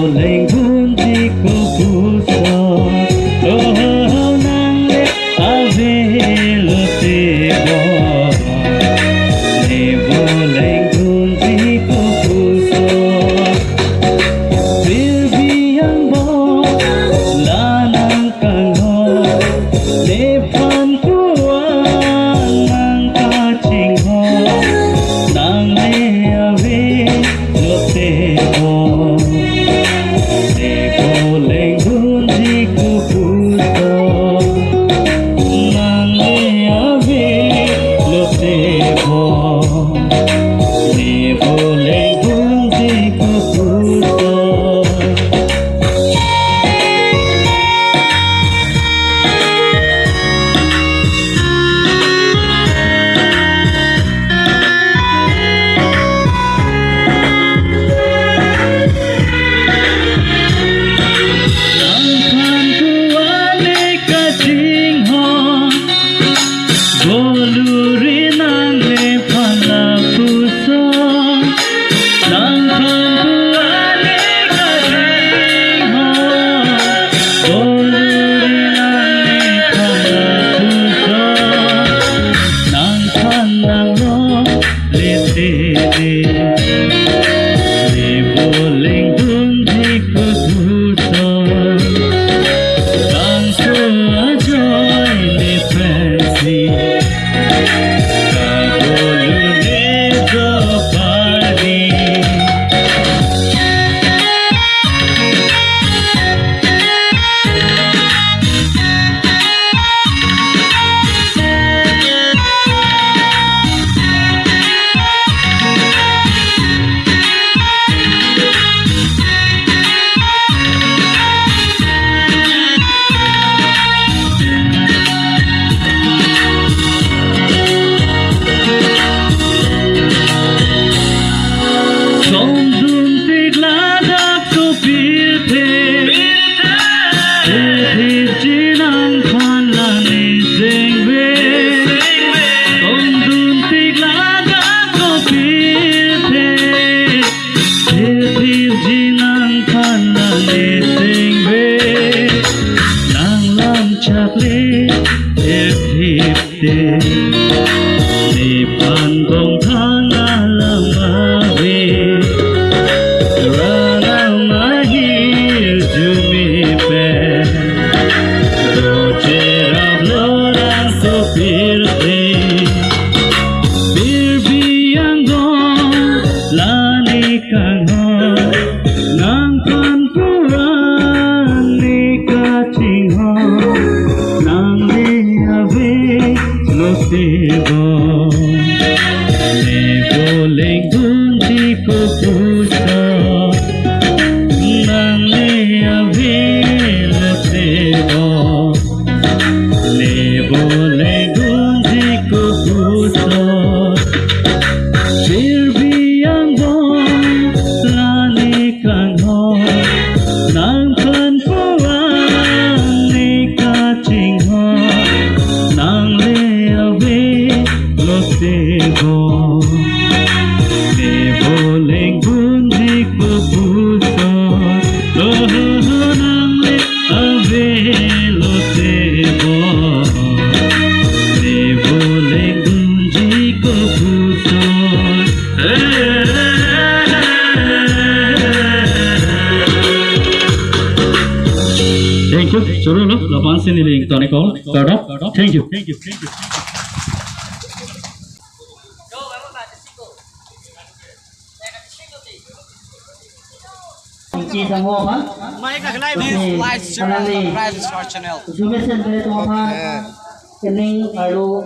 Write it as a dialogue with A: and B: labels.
A: boleh gunjiku puso oh nang le ave lo tebo ne boleh gunjiku puso bilbiang bo lanang kangho ne pan kuang nang kaching ho nang le ave lo tebo
B: Suruh lo, lapan sini lagi kita nikol, kadap, thank you.
A: Chị sang hồ hả?
C: Mấy cái này đi live channel, subscribe channel.
A: Chúng mình sẽ về tòa pha, cái này ở đâu